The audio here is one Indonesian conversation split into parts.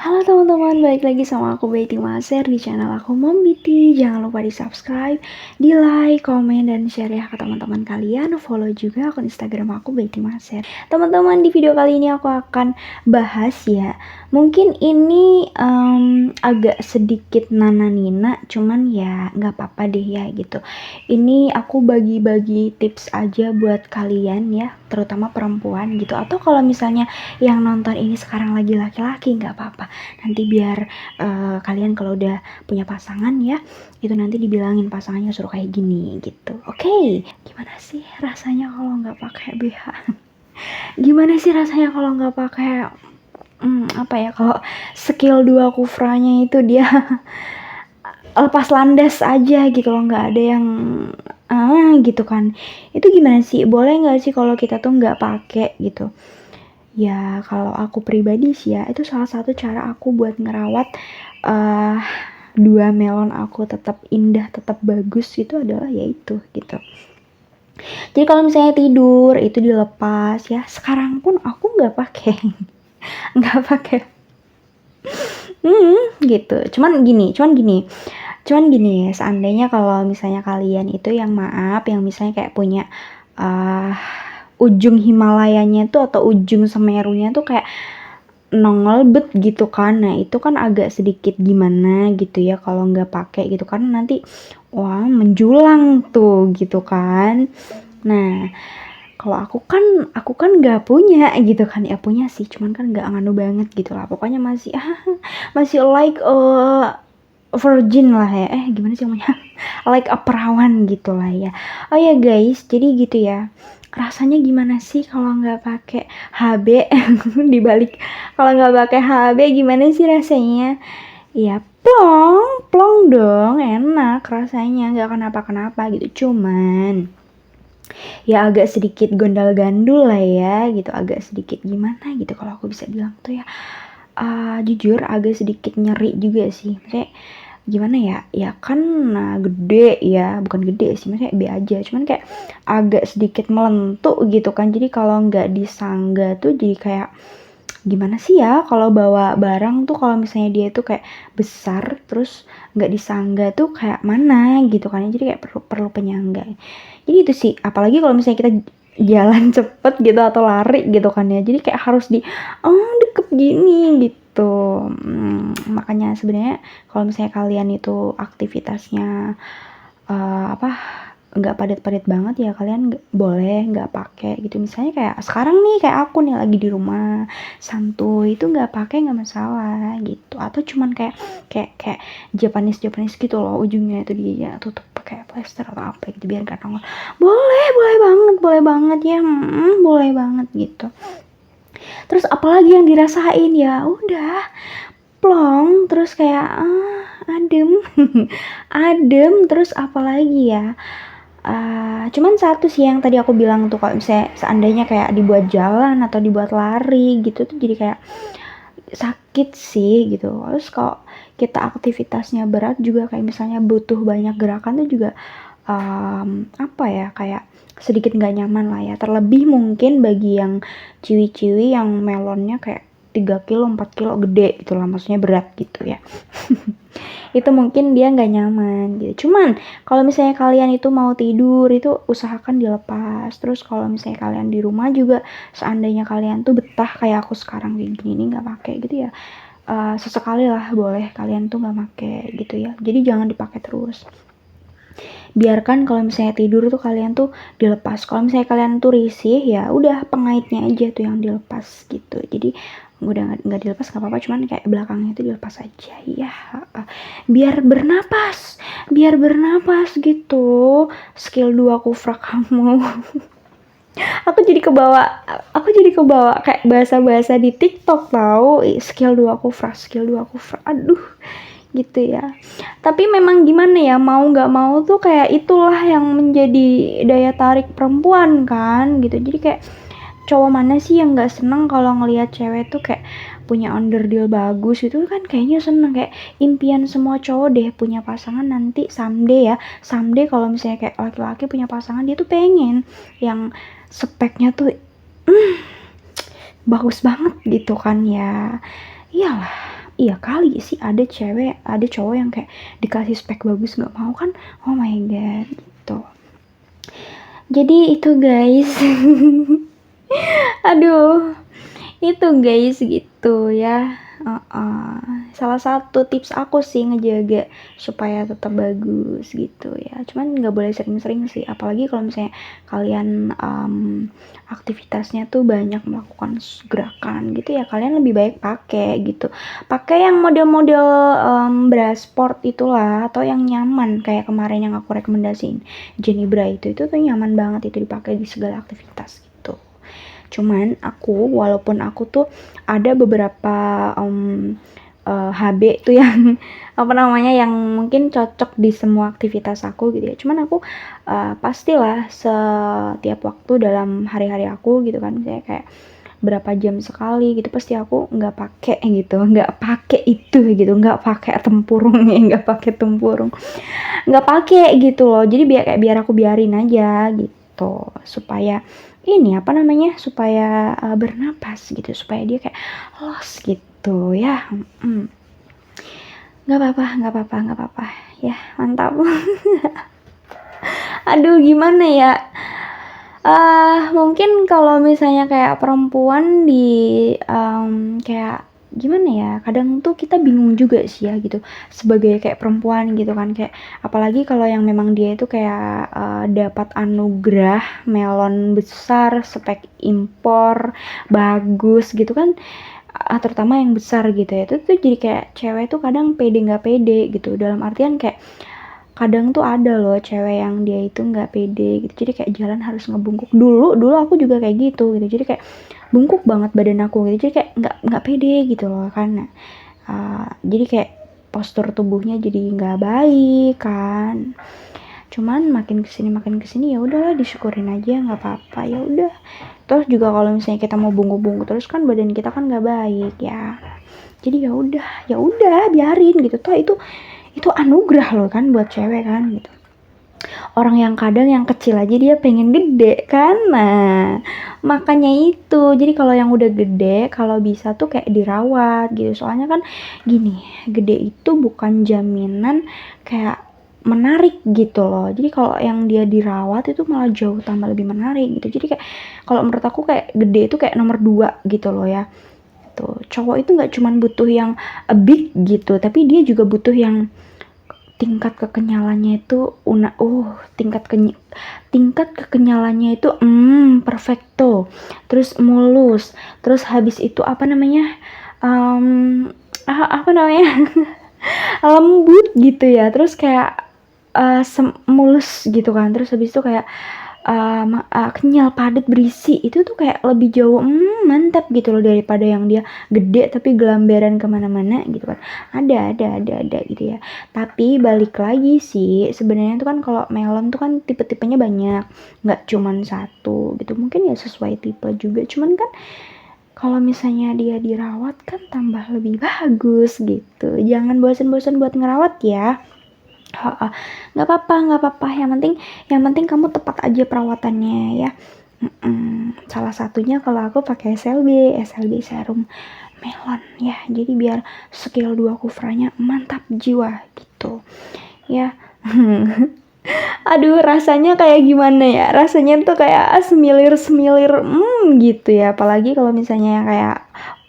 Halo teman-teman, balik lagi sama aku Betty Maser di channel aku Mom Betty. Jangan lupa di subscribe, di like, komen, dan share ya ke teman-teman kalian. Follow juga akun Instagram aku Betty Maser. Teman-teman, di video kali ini aku akan bahas ya. Mungkin ini agak sedikit nana-nina, cuman ya nggak apa-apa deh ya gitu. Ini aku bagi-bagi tips aja buat kalian ya, terutama perempuan gitu. Atau kalau misalnya yang nonton ini sekarang lagi laki-laki, nggak apa-apa. Nanti biar kalian kalau udah punya pasangan ya, itu nanti dibilangin pasangannya suruh kayak gini gitu. Oke. Gimana sih rasanya kalau nggak pakai BH? Gimana sih rasanya kalau nggak pakai apa ya, kalau skill 2 kufranya itu dia lepas landas aja gitu loh, nggak ada yang gitu kan. Itu gimana sih, boleh nggak sih kalau kita tuh nggak pakai gitu? Ya kalau aku pribadi sih ya, itu salah satu cara aku buat ngerawat dua melon aku tetap indah, tetap bagus, itu adalah yaitu gitu. Jadi kalau misalnya tidur itu dilepas ya. Sekarang pun aku nggak pakai, nggak pakai. Gitu. Cuman gini. Seandainya kalau misalnya kalian itu yang yang misalnya kayak punya ujung Himalayanya tuh atau ujung Semerunya tuh kayak nongol bet gitu kan. Nah itu kan agak sedikit gimana gitu ya kalau nggak pakai gitu kan, nanti wah menjulang tuh gitu kan. Nah kalau aku kan nggak punya gitu kan, ya punya sih cuman kan nggak nganu banget gitu lah, pokoknya masih masih like virgin lah ya, gimana sih namanya, like a perawan gitu lah ya. Oh ya guys, jadi gitu ya, rasanya gimana sih kalau nggak pakai HB? Dibalik, kalau nggak pakai HB gimana sih rasanya? Ya plong plong dong, enak rasanya, nggak kenapa-kenapa gitu, cuman ya agak sedikit gondal gandul lah ya gitu, agak sedikit gimana gitu kalau aku bisa bilang tuh ya. Jujur agak sedikit nyeri juga sih, maksudnya gimana ya, ya kan gede ya, bukan gede sih, maksudnya B aja, cuman kayak agak sedikit melentuk gitu kan. Jadi kalau nggak disangga tuh jadi kayak gimana sih ya kalau bawa barang tuh, kalau misalnya dia tuh kayak besar terus nggak disangga tuh kayak mana gitu kan, jadi kayak perlu penyangga. Jadi itu sih, apalagi kalau misalnya kita jalan cepet gitu atau lari gitu kan ya, jadi kayak harus deket gini gitu. Makanya sebenarnya kalau misalnya kalian itu aktivitasnya nggak padat-padat banget ya, kalian boleh nggak pakai gitu. Misalnya kayak sekarang nih, kayak aku nih lagi di rumah santuy, itu nggak pakai nggak masalah gitu. Atau cuman kayak Japanese gitu loh, ujungnya itu dia tutup pakai plester atau apa gitu biar gak nongol, boleh banget ya, boleh banget gitu. Terus apalagi yang dirasain, ya udah plong terus kayak adem. Adem terus apalagi ya, cuman satu sih yang tadi aku bilang tuh, kalau misalnya seandainya kayak dibuat jalan atau dibuat lari gitu tuh jadi kayak sakit sih gitu. Terus kalau kita aktivitasnya berat juga, kayak misalnya butuh banyak gerakan tuh juga apa ya, kayak sedikit nggak nyaman lah ya. Terlebih mungkin bagi yang ciwi-ciwi yang melonnya kayak 3 kilo 4 kilo gede gitu lah, maksudnya berat gitu ya. Itu mungkin dia nggak nyaman gitu. Cuman kalau misalnya kalian itu mau tidur itu usahakan dilepas. Terus kalau misalnya kalian di rumah juga, seandainya kalian tuh betah kayak aku sekarang kayak gini nggak pakai gitu ya, sesekali lah boleh kalian tuh nggak pakai gitu ya. Jadi jangan dipakai terus, biarkan kalau misalnya tidur tuh kalian tuh dilepas. Kalau misalnya kalian tuh risih, ya udah pengaitnya aja tuh yang dilepas gitu. Jadi udah nggak dilepas nggak apa-apa, cuman kayak belakangnya itu dilepas aja ya, biar bernapas gitu. Skill 2 kufra kamu. Aku jadi kebawa kayak bahasa-bahasa di TikTok tahu, skill 2 kufra, aduh gitu ya. Tapi memang gimana ya, mau nggak mau tuh kayak itulah yang menjadi daya tarik perempuan kan gitu. Jadi kayak cowok mana sih yang nggak seneng kalau ngelihat cewek tuh kayak punya underdeal bagus, itu kan kayaknya seneng, kayak impian semua cowok deh punya pasangan nanti someday kalau misalnya kayak laki-laki punya pasangan, dia tuh pengen yang speknya tuh bagus banget gitu kan ya. Iyalah, iya kali sih ada cowok yang kayak dikasih spek bagus nggak mau kan. Oh my god gitu. Jadi itu guys. Aduh, itu guys gitu ya. Salah satu tips aku sih ngejaga supaya tetap bagus gitu ya. Cuman nggak boleh sering-sering sih, apalagi kalau misalnya kalian aktivitasnya tuh banyak melakukan gerakan gitu ya, kalian lebih baik pakai gitu. Pakai yang model-model bra sport itulah, atau yang nyaman kayak kemarin yang aku rekomendasiin Jenny Bra itu tuh nyaman banget itu dipakai di segala aktivitas gitu. Cuman walaupun aku tuh ada beberapa HB tuh yang apa namanya yang mungkin cocok di semua aktivitas aku gitu ya. Cuman aku pastilah setiap waktu dalam hari-hari aku gitu kan, misalnya kayak berapa jam sekali gitu pasti aku nggak pakai gitu, nggak pakai itu gitu, nggak pakai tempurung ya, nggak pakai tempurung, nggak pakai gitu loh. Jadi biar aku biarin aja gitu, supaya ini apa namanya, supaya bernapas gitu, supaya dia kayak los gitu ya. Nggak apa-apa ya, mantap. Aduh gimana ya, mungkin kalau misalnya kayak perempuan di kayak gimana ya, kadang tuh kita bingung juga sih ya gitu sebagai kayak perempuan gitu kan, kayak apalagi kalau yang memang dia itu kayak dapat anugerah melon besar, spek impor bagus gitu kan, terutama yang besar gitu ya, itu tuh jadi kayak cewek tuh kadang pede nggak pede gitu, dalam artian kayak kadang tuh ada loh cewek yang dia itu nggak pede gitu, jadi kayak jalan harus ngebungkuk. Dulu aku juga kayak gitu, jadi kayak bungkuk banget badan aku gitu, jadi kayak nggak pede gitu loh kan. Jadi kayak postur tubuhnya jadi nggak baik kan. Cuman makin kesini ya udahlah, disyukurin aja, nggak apa-apa, ya udah. Terus juga kalau misalnya kita mau bungkuk terus kan badan kita kan nggak baik ya, jadi ya udah biarin gitu, toh itu anugerah loh kan buat cewek kan gitu. Orang yang kadang yang kecil aja dia pengen gede kan, nah makanya itu. Jadi kalau yang udah gede, kalau bisa tuh kayak dirawat gitu, soalnya kan gini, gede itu bukan jaminan kayak menarik gitu loh. Jadi kalau yang dia dirawat itu malah jauh tambah lebih menarik gitu. Jadi kayak kalau menurut aku kayak gede itu kayak nomor 2 gitu loh ya. Tuh, cowok itu nggak cuman butuh yang big gitu, tapi dia juga butuh yang tingkat kekenyalannya itu tingkat kekenyalannya itu perfecto, terus mulus, terus habis itu apa namanya, apa namanya, lembut gitu ya, terus kayak mulus gitu kan, terus habis itu kayak kenyal, padat, berisi. Itu tuh kayak lebih jauh mantap gitu loh daripada yang dia gede tapi gelamberan kemana-mana gitu kan. Ada gitu ya. Tapi balik lagi sih, sebenarnya tuh kan kalau melon tuh kan tipe-tipenya banyak, nggak cuman satu gitu. Mungkin ya sesuai tipe juga, cuman kan kalau misalnya dia dirawat kan tambah lebih bagus gitu. Jangan bosan-bosan buat ngerawat ya. Nggak apa-apa, yang penting kamu tepat aja perawatannya ya. Salah satunya kalau aku pakai SLB serum melon ya, jadi biar skill 2 kufranya mantap jiwa gitu ya. Aduh rasanya kayak gimana ya, rasanya tuh kayak semilir gitu ya, apalagi kalau misalnya kayak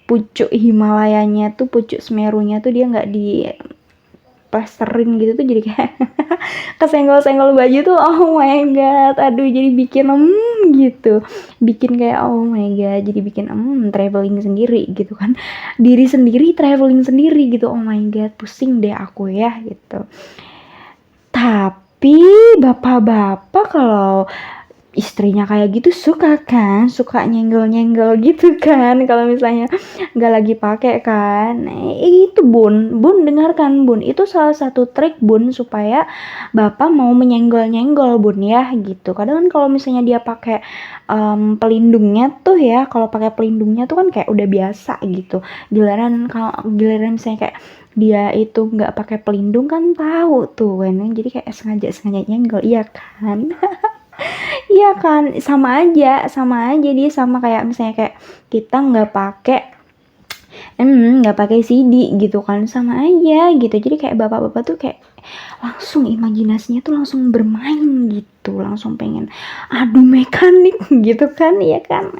pucuk Himalayanya tuh, pucuk Semerunya tuh dia nggak di plesterin gitu tuh, jadi kayak kesenggol-senggol baju tuh, oh my god, aduh jadi bikin gitu, bikin kayak oh my god, jadi bikin traveling sendiri gitu kan, diri sendiri traveling sendiri gitu, oh my god, pusing deh aku ya gitu. Tapi bapak-bapak kalau istrinya kayak gitu suka nyenggol gitu kan, kalau misalnya nggak lagi pakai kan. Itu bun dengarkan bun, itu salah satu trik bun supaya bapak mau menyenggol bun ya gitu. Kadang kan kalau misalnya dia pakai pelindungnya tuh ya, kalau pakai pelindungnya tuh kan kayak udah biasa gitu, giliran misalnya kayak dia itu nggak pakai pelindung kan tahu tuh kan, jadi kayak sengaja nyenggol, iya kan. Iya kan, sama aja dia sama kayak misalnya kayak kita nggak pakai Nggak pakai CD gitu kan, sama aja gitu. Jadi kayak bapak-bapak tuh kayak langsung imajinasinya tuh langsung bermain gitu, langsung pengen adu mekanik gitu kan, ya kan.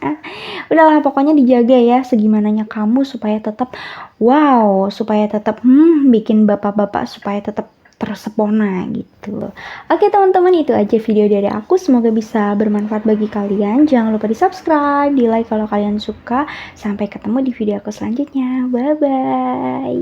Udahlah pokoknya dijaga ya segimananya kamu supaya tetap wow, supaya tetap bikin bapak-bapak supaya tetap tersepona gitu. Oke teman-teman, itu aja video dari aku, semoga bisa bermanfaat bagi kalian. Jangan lupa di subscribe, di like kalau kalian suka. Sampai ketemu di video aku selanjutnya, bye bye.